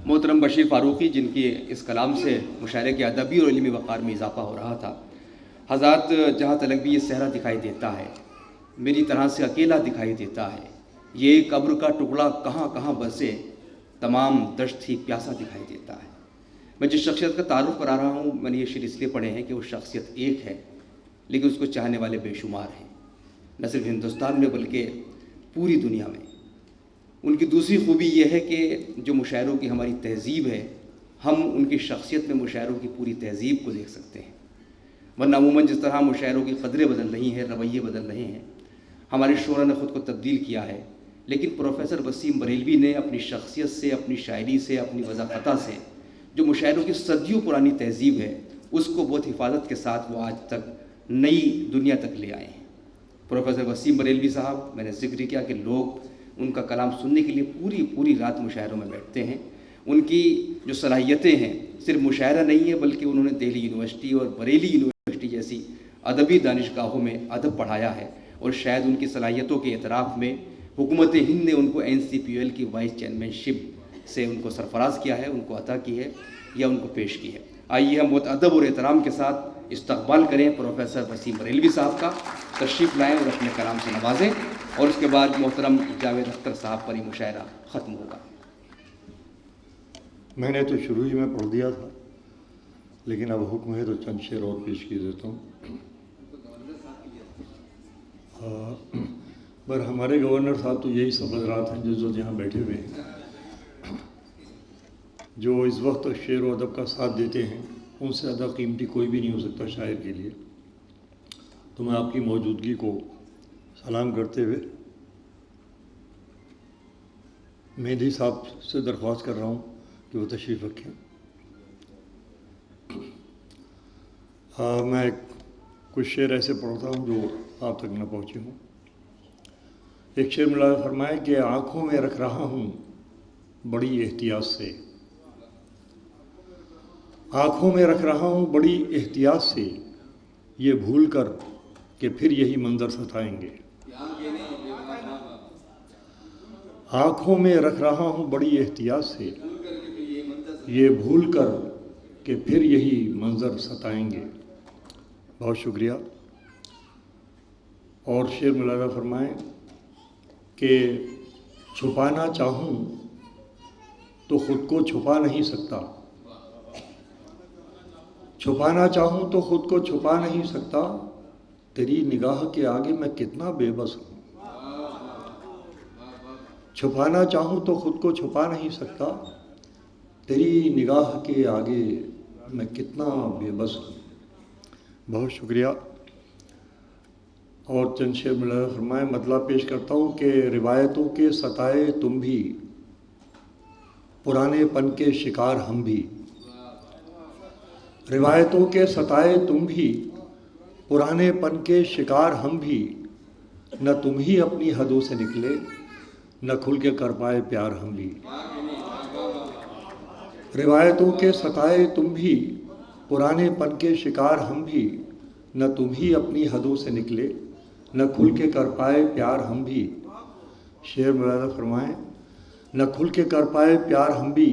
محترم بشیر فاروقی، جن کی اس کلام سے مشاعرے کے ادبی اور علمی وقار میں اضافہ ہو رہا تھا. حضرات، جہاں تلک بھی یہ صحرا دکھائی دیتا ہے، میری طرح سے اکیلا دکھائی دیتا ہے. یہ قبر کا ٹکڑا کہاں کہاں بسے، تمام دشت ہی پیاسا دکھائی دیتا ہے. میں جس شخصیت کا تعارف کرا رہا ہوں، میں نے یہ شعر اس لیے پڑھے ہیں کہ وہ شخصیت ایک ہے، لیکن اس کو چاہنے والے بے شمار ہیں، نہ صرف ہندوستان میں بلکہ پوری دنیا میں. ان کی دوسری خوبی یہ ہے کہ جو مشاعروں کی ہماری تہذیب ہے، ہم ان کی شخصیت میں مشاعروں کی پوری تہذیب کو دیکھ سکتے ہیں. ورنہ عموماً جس طرح مشاعروں کی قدریں بدل رہی ہیں، رویے بدل رہے ہیں، ہمارے شعراء نے خود کو تبدیل کیا ہے، لیکن پروفیسر وسیم بریلوی نے اپنی شخصیت سے، اپنی شاعری سے، اپنی وضاحت سے جو مشاعروں کی صدیوں پرانی تہذیب ہے، اس کو بہت حفاظت کے ساتھ وہ آج تک نئی دنیا تک لے آئے ہیں. پروفیسر وسیم بریلوی صاحب، میں نے ذکر کیا کہ لوگ ان کا کلام سننے کے لیے پوری رات مشاعروں میں بیٹھتے ہیں. ان کی جو صلاحیتیں ہیں، صرف مشاعرہ نہیں ہے، بلکہ انہوں نے دہلی یونیورسٹی اور بریلی یونیورسٹی جیسی ادبی دانشگاہوں میں ادب پڑھایا ہے، اور شاید ان کی صلاحیتوں کے اعتراف میں حکومت ہند نے ان کو NCPL کی وائس چیئرمین شپ سے ان کو سرفراز کیا ہے، ان کو عطا کی ہے یا ان کو پیش کی ہے. آئیے ہم بہت ادب اور احترام کے ساتھ استقبال کریں پروفیسر وسیم بریلوی صاحب کا. تشریف لائیں اور اپنے کلام سے نوازیں، اور اس کے بعد محترم جاوید اختر صاحب پر یہ مشاعرہ ختم ہوگا. میں نے تو شروع ہی میں پڑھ دیا تھا، لیکن اب حکم ہے تو چند شعر اور پیش کی دیتا ہوں. پر ہمارے گورنر صاحب تو یہی سب حضرات ہیں جو یہاں بیٹھے ہوئے ہیں، جو اس وقت شعر و ادب کا ساتھ دیتے ہیں. ان سے زیادہ قیمتی کوئی بھی نہیں ہو سکتا شاعر کے لیے. تو میں آپ کی موجودگی کو سلام کرتے ہوئے مہدی صاحب سے درخواست کر رہا ہوں کہ وہ تشریف رکھیں. میں کچھ شعر ایسے پڑھتا ہوں جو آپ تک نہ پہنچے ہوں. ایک شعر ملاحظہ فرمائے کہ آنکھوں میں رکھ رہا ہوں بڑی احتیاط سے، آنکھوں میں رکھ رہا ہوں بڑی احتیاط سے، یہ بھول کر کہ پھر یہی منظر ستائیں گے. آنکھوں میں رکھ رہا ہوں بڑی احتیاط سے، یہ بھول کر کہ پھر یہی منظر ستائیں گے. بہت شکریہ. اور شعر ملاحظہ فرمائیں کہ چھپانا چاہوں تو خود کو چھپا نہیں سکتا، چھپانا چاہوں تو خود کو چھپا نہیں سکتا، تیری نگاہ کے آگے میں کتنا بے بس ہوں. چھپانا چاہوں تو خود کو چھپا نہیں سکتا، تیری نگاہ کے آگے میں کتنا بے بس ہوں. بہت شکریہ. اور چند شعر ملاحظہ فرمائے. مطلب پیش کرتا ہوں کہ روایتوں کے ستائے تم بھی، پرانے پن کے شکار ہم بھی. روایتوں کے ستائے تم بھی، پرانے پن کے شکار ہم بھی، نہ تم ہی اپنی حدوں سے نکلے، نہ کھل کے کر پائے پیار ہم بھی. روایتوں کے ستائے تم بھی، پرانے پن کے شکار ہم بھی، نہ تم ہی اپنی حدوں سے نکلے، نہ کھل کے کر پائے پیار ہم بھی. شعر ملاحظہ فرمائیں. نہ کھل کے کر پائے پیار ہم بھی،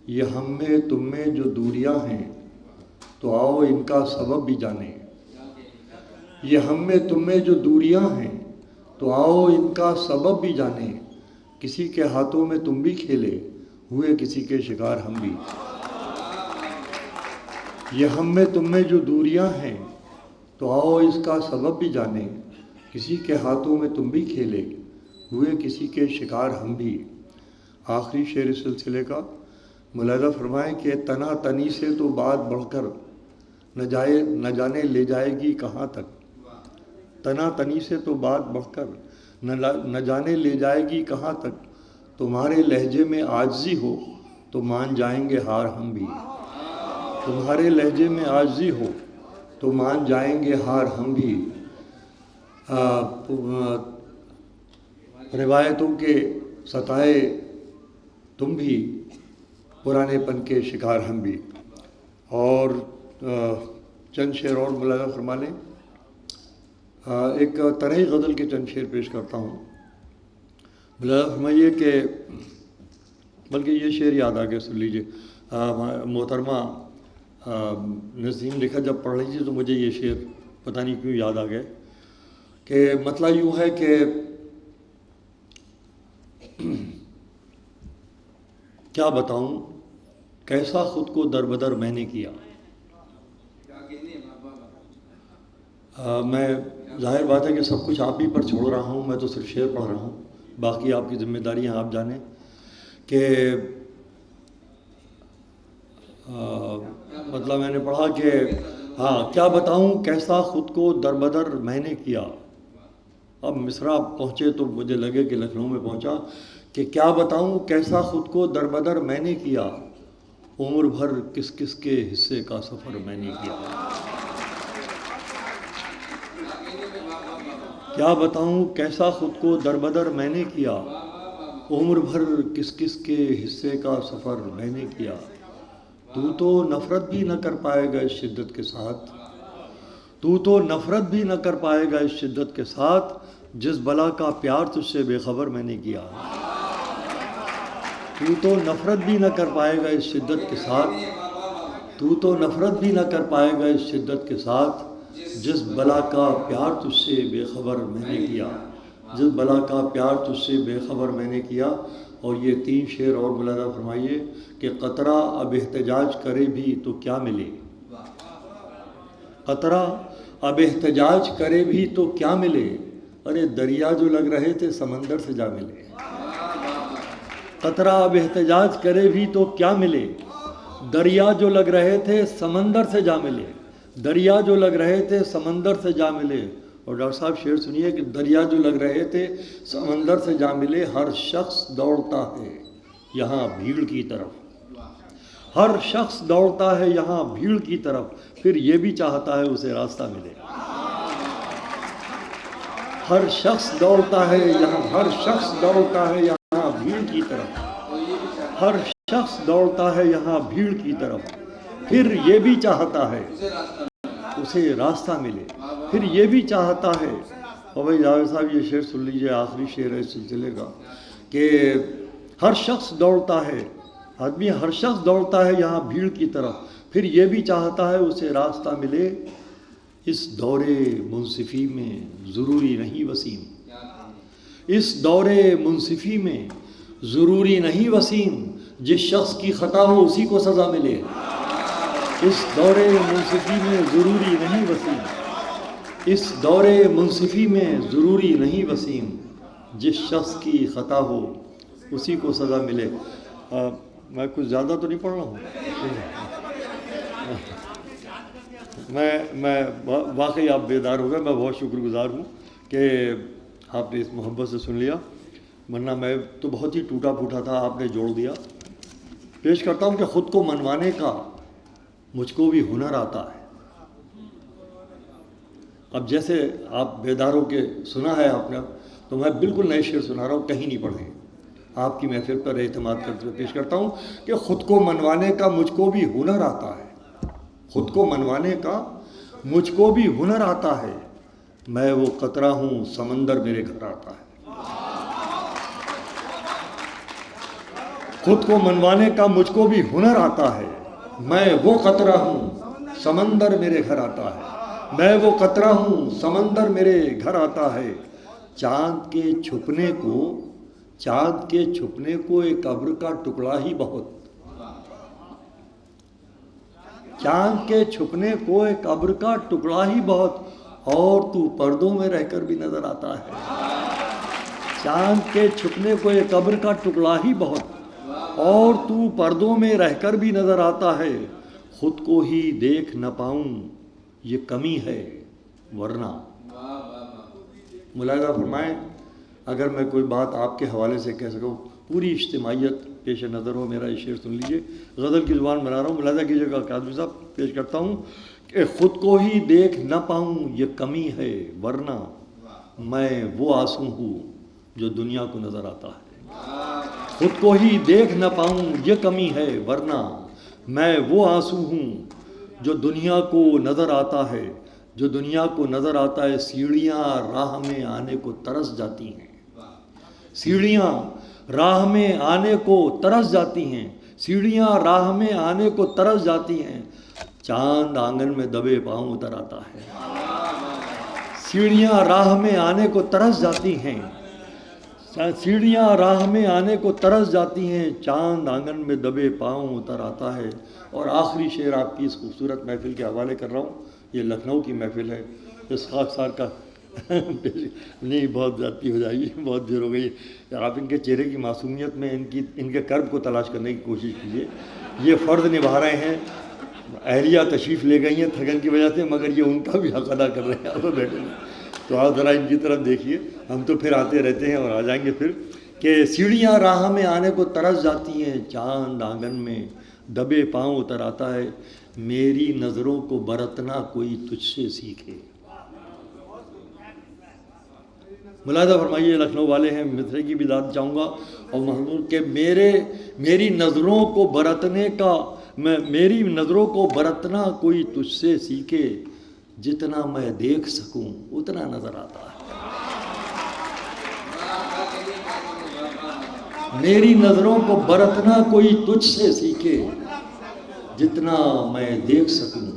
یہ ہم میں تم میں جو دوریاں ہیں تو آؤ ان کا سبب بھی جانیں. یہ ہم میں تم میں جو دوریاں ہیں تو آؤ ان کا سبب بھی جانیں. کسی کے ہاتھوں میں تم بھی کھیلے، ہوئے کسی کے شکار ہم بھی. یہ ہم میں تم میں جو دوریاں ہیں تو آؤ اس کا سبب بھی جانیں. کسی کے ہاتھوں میں تم بھی کھیلے، ہوئے کسی کے شکار ہم بھی. آخری شعر اس سلسلے کا ملاحظہ فرمائیں کہ تنا تنی سے تو بات بڑھ کر نہ جانے لے جائے گی کہاں تک. تنا تنی سے تو بات بڑھ کر نہ جانے لے جائے گی کہاں تک. تمہارے لہجے میں عاجزی ہو تو مان جائیں گے ہار ہم بھی. تمہارے لہجے میں عاجزی ہو تو مان جائیں گے ہار ہم بھی. روایتوں کے ستائے تم بھی، پرانے پن کے شکار ہم بھی. اور چند شعر اور ملاحظہ فرما لیں. ایک طرح غزل کے چند شعر پیش کرتا ہوں. ملاحظہ فرمائیے کہ بلکہ یہ شعر یاد آ گیا، سن لیجیے۔ محترمہ نسیم لکھا جب پڑھ رہی تھی تو مجھے یہ شعر پتہ نہیں کیوں یاد آ گئے، کہ مطلب یوں ہے کہ کیا بتاؤں کیسا خود کو دربدر میں نے کیا۔ میں ظاہر بات ہے کہ سب کچھ آپ ہی پر چھوڑ رہا ہوں، میں تو صرف شعر پڑھ رہا ہوں، باقی آپ کی ذمہ داریاں آپ جانیں کہ مطلب میں نے پڑھا کہ کیا بتاؤں کیسا خود کو دربدر میں نے کیا۔ اب مصرع پہنچے تو مجھے لگے کہ لکھنؤ میں پہنچا، کہ کیا بتاؤں کیسا خود کو دربدر میں نے کیا، عمر بھر کس کس کے حصے کا سفر میں نے کیا۔ کیا بتاؤں کیسا خود کو دربدر میں نے کیا، عمر بھر کس کس کے حصے کا سفر میں نے کیا۔ تو نفرت بھی نہ کر پائے گا اس شدت کے ساتھ، تو نفرت بھی نہ کر پائے گا اس شدت کے ساتھ، جس بلا کا پیار تجھ سے بے خبر میں نے کیا۔ تو نفرت بھی نہ کر پائے گا اس شدت کے ساتھ، تو نفرت بھی نہ کر پائے گا اس شدت کے ساتھ، جس بلا کا پیار تجھ سے بے خبر میں نے کیا، جس بلا کا پیار تجھ سے بے خبر میں نے کیا۔ اور یہ 3 شعر اور ملاحظہ فرمائیے کہ قطرہ اب احتجاج کرے بھی تو کیا ملے، قطرہ اب احتجاج کرے بھی تو کیا ملے، ارے دریا جو لگ رہے تھے سمندر سے جا ملے۔ قطرہ اب احتجاج کرے بھی تو کیا ملے، دریا جو لگ رہے تھے سمندر سے جا ملے، دریا جو لگ رہے تھے سمندر سے جا ملے۔ اور ڈاکٹر صاحب شعر سنیے کہ دریا جو لگ رہے تھے سمندر سے جا ملے، ہر شخص دوڑتا ہے یہاں بھیڑ کی طرف، ہر شخص دوڑتا ہے یہاں بھیڑ کی طرف، پھر یہ بھی چاہتا ہے اسے راستہ ملے۔ ہر شخص دوڑتا ہے یہاں، ہر شخص دوڑتا ہے یہاں بھیڑ کی طرف، ہر شخص دوڑتا ہے یہاں بھیڑ کی طرف، پھر یہ بھی چاہتا ہے اسے راستہ ملے، پھر یہ بھی چاہتا ہے۔ اور بھائی جاوید صاحب یہ شعر سن لیجئے، آخری شعر ہے اس سلسلے کا، کہ ہر شخص دوڑتا ہے، آدمی ہر شخص دوڑتا ہے یہاں بھیڑ کی طرف، پھر یہ بھی چاہتا ہے اسے راستہ ملے۔ اس دورے منصفی میں ضروری نہیں وسیم، اس دورے منصفی میں ضروری نہیں وسیم، جس شخص کی خطا ہو اسی کو سزا ملے۔ اس دورے منصفی میں ضروری نہیں وسیم، اس دورے منصفی میں ضروری نہیں وسیم، جس شخص کی خطا ہو اسی کو سزا ملے۔ میں کچھ زیادہ تو نہیں پڑھ رہا ہوں؟ میں واقعی آپ بیدار ہو گئے، میں بہت شکر گزار ہوں کہ آپ نے اس محبت سے سن لیا، ورنہ میں تو بہت ہی ٹوٹا پھوٹا تھا، آپ نے جوڑ دیا۔ پیش کرتا ہوں کہ خود کو منوانے کا مجھ کو بھی ہنر آتا ہے۔ اب جیسے آپ بیدار ہو کے سنا ہے آپ نے، تو میں بالکل نئے شعر سنا رہا ہوں، کہیں نہیں پڑھے، آپ کی محفل پر اعتماد کرتے ہوئے پیش کرتا ہوں کہ خود کو منوانے کا مجھ کو بھی ہنر آتا ہے، خود کو منوانے کا مجھ کو بھی ہنر آتا ہے، میں وہ قطرہ ہوں سمندر میرے گھر آتا ہے۔ خود کو منوانے کا مجھ کو بھی ہنر آتا ہے، میں وہ قطرہ ہوں سمندر میرے گھر آتا ہے، میں وہ قطرہ ہوں سمندر میرے گھر آتا ہے۔ چاند کے چھپنے کو ایک ابر کا ٹکڑا ہی بہت، چاند کے چھپنے کو ایک ابر کا ٹکڑا ہی بہت، اور تو پردوں میں رہ کر بھی نظر آتا ہے۔ چاند کے چھپنے کو ایک ابر کا ٹکڑا ہی بہت، اور تو پردوں میں رہ کر بھی نظر آتا ہے، خود کو ہی دیکھ نہ پاؤں یہ کمی ہے ورنہ۔ ملاحظہ فرمائیں، اگر میں کوئی بات آپ کے حوالے سے کہہ سکوں، پوری اجتماعیت پیش نظر ہو، میرا یہ شعر سن لیجئے، غزل کی زبان بنا رہا ہوں، ملاحظہ کیجیے گا قاضی صاحب، پیش کرتا ہوں کہ خود کو ہی دیکھ نہ پاؤں یہ کمی ہے ورنہ، میں وہ آنسو ہوں جو دنیا کو نظر آتا ہے۔ خود کو ہی دیکھ نہ پاؤں یہ کمی ہے ورنہ، میں وہ آنسو ہوں جو دنیا کو نظر آتا ہے، جو دنیا کو نظر آتا ہے۔ سیڑھیاں راہ میں آنے کو ترس جاتی ہیں، سیڑھیاں راہ میں آنے کو ترس جاتی ہیں، سیڑھیاں راہ میں آنے کو ترس جاتی ہیں، چاند آنگن میں دبے پاؤں اتر آتا ہے۔ سیڑھیاں راہ میں آنے کو ترس جاتی ہیں، سیڑھیاں راہ میں آنے کو ترس جاتی ہیں، چاند آنگن میں دبے پاؤں اتر آتا ہے۔ اور آخری شعر آپ کی اس خوبصورت محفل کے حوالے کر رہا ہوں، یہ لکھنؤ کی محفل ہے، اس خاکسار کا نہیں بہت زیادتی ہو جائے گی، بہت دیر ہو گئی یار، آپ ان کے چہرے کی معصومیت میں ان کے کرب کو تلاش کرنے کی کوشش کیجیے۔ یہ فرض نبھا رہے ہیں، اہلیہ تشریف لے گئی ہیں تھکن کی وجہ سے، مگر یہ ان کا بھی حق ادا کر رہے ہیں، آپ بیٹھے ہیں تو آپ ذرا ان کی طرف دیکھیے، ہم تو پھر آتے رہتے ہیں اور آ جائیں گے پھر، کہ سیڑھیاں راہ میں آنے کو ترس جاتی ہیں، چاند آنگن میں دبے پاؤں اتر آتا ہے، میری نظروں کو برتنا کوئی تجھ سے سیکھے۔ ملاحظہ فرمائیے، لکھنؤ والے ہیں، مصرے کی بھی داد چاہوں گا اور محمود کہ میری نظروں کو برتنے کا، میری نظروں کو برتنا کوئی تجھ سے سیکھے، جتنا میں دیکھ سکوں اتنا نظر آتا ہے۔ میری نظروں کو برتنا کوئی تجھ سے سیکھے، جتنا میں دیکھ سکوں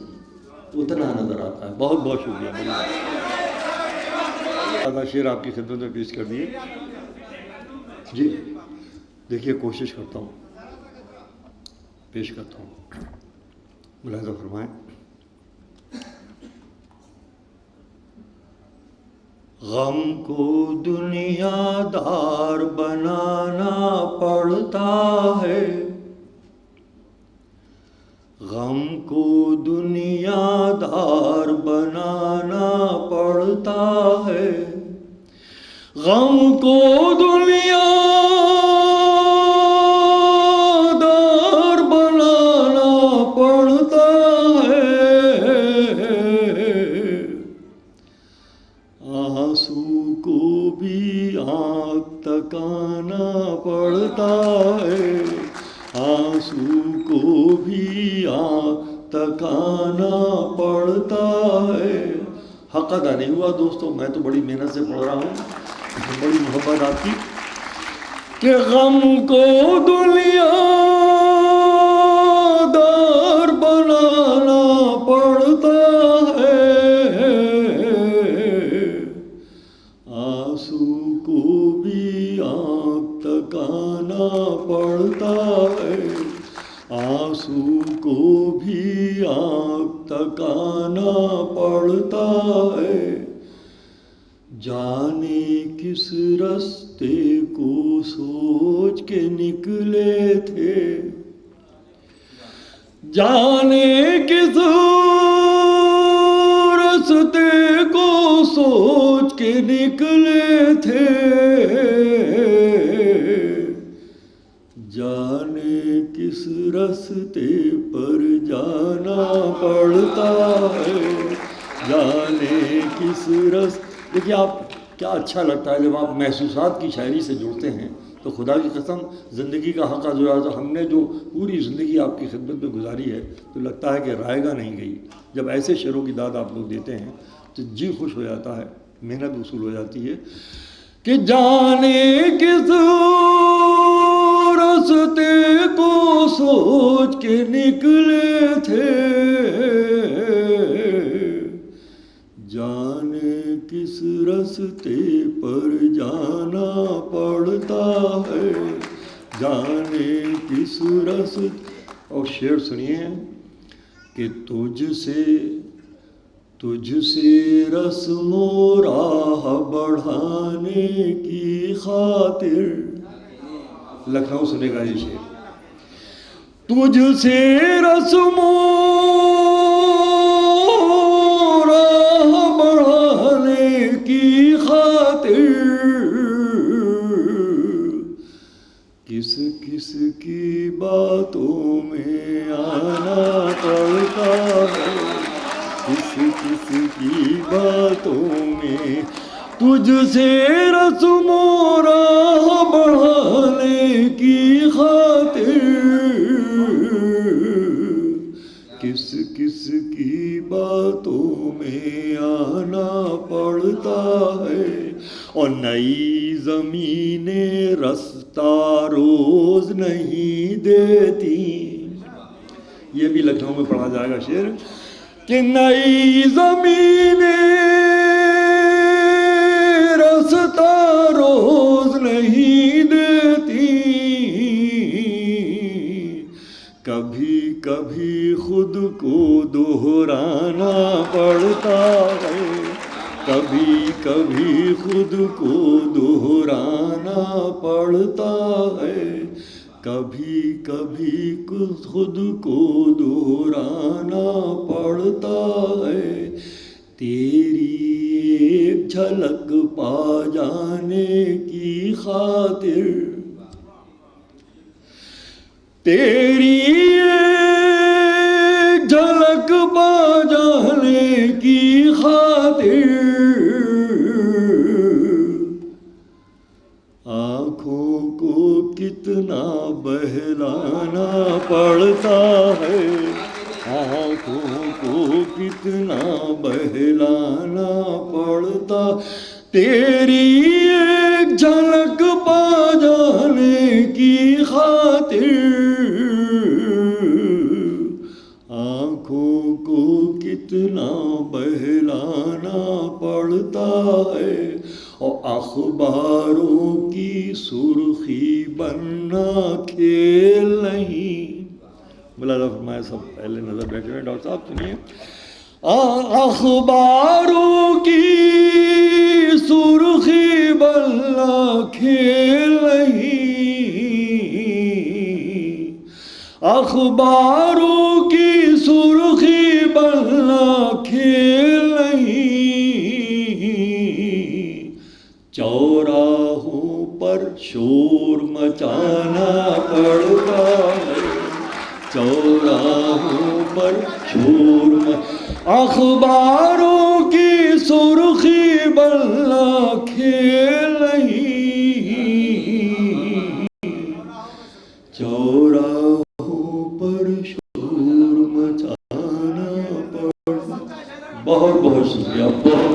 اتنا نظر آتا ہے۔ بہت بہت شکریہ۔ آدھا شعر آپ کی خدمت میں پیش کر دیے جی، دیکھیے کوشش کرتا ہوں، پیش کرتا ہوں، ملاحظہ فرمائیں۔ غم کو دنیا دار بنانا پڑتا ہے، غم کو دنیا دار بنانا پڑتا ہے، غم کو دنیا دار بنانا پڑتا ہے، آنسو کو بھی آنکھ تکانا پڑتا ہے، آنسو کو بھی آنکھ تکانا پڑتا ہے۔ حق ادا نہیں ہوا دوستو، میں تو بڑی محنت سے پڑھ رہا ہوں، بڑی محبت آپ کی، کہ غم کو دنیا دار بنانا پڑتا ہے، آنسو کو بھی آنکھ تکانا پڑتا ہے، آنسو کو بھی آنکھ تکانا پڑتا ہے، جانے کس رستے کو سوچ کے نکلے تھے، جانے کس رستے کو سوچ کے نکلے تھے، جانے کس رستے پر جانا پڑتا ہے، جانے کس رستے۔ دیکھیے آپ کیا اچھا لگتا ہے جب آپ محسوسات کی شاعری سے جڑتے ہیں، تو خدا کی قسم زندگی کا حق ادا، ہم نے جو پوری زندگی آپ کی خدمت میں گزاری ہے تو لگتا ہے کہ رائے گاہ نہیں گئی۔ جب ایسے شعروں کی داد آپ لوگ دیتے ہیں تو جی خوش ہو جاتا ہے، محنت وصول ہو جاتی ہے، کہ جانے کس رستے کو سوچ کے نکلے تھے، جانے کس رستے پر جانا پڑتا ہے، جانے کس رستے۔ اور شعر سنیے کہ تجھ سے رسم و راہ بڑھانے کی خاطر، لکھنؤ سنے گا یہ شعر، تجھ سے رسم و راہ بڑھانے کی خاطر، کس کس کی باتوں میں آنا پڑتا ہے، کس کس کی باتوں میں، تجھ سے رسم و راہ بڑھانے کی خاطر، کس کس کی باتوں میں آنا پڑتا ہے، اور نئی زمین رستہ روز نہیں دیتی. یہ بھی لکھنؤ میں پڑھا جائے گا شعر کہ نئی زمینیں رستہ روز نہیں دیتی. کبھی کبھی خود کو دہرانا پڑتا ہے. کبھی کبھی خود کو دہرانا پڑتا ہے. کبھی کبھی خود کو دہرانا پڑتا ہے. تیری ایک جھلک پا جانے کی خاطر. تیری ایک جھلک پا جانے کی خاطر آنکھوں کو کتنا بہلانا پڑتا ہے. آنکھوں کو کتنا بہلانا پڑتا. تیری ایک جھلک پا جانے کی خاطر آنکھوں کو کتنا بہلانا پڑتا ہے. اور اخباروں کی سرخی بننا کھیل نہیں. بلا فرمایا سب پہلے نظر بیٹھے ہوئے ڈاکٹر صاحب سنیے. اخباروں کی سرخی بننا کھیل نہیں. اخباروں کی سرخی بننا کھیل نہیں. چوراہوں پر شور مچانا پڑتا ہے. چوراہوں پر شور اخباروں کی سرخی بننا کھیل نہیں. چوراہوں پر شور مچانا پڑتا. بہت بہت شکریہ. بہت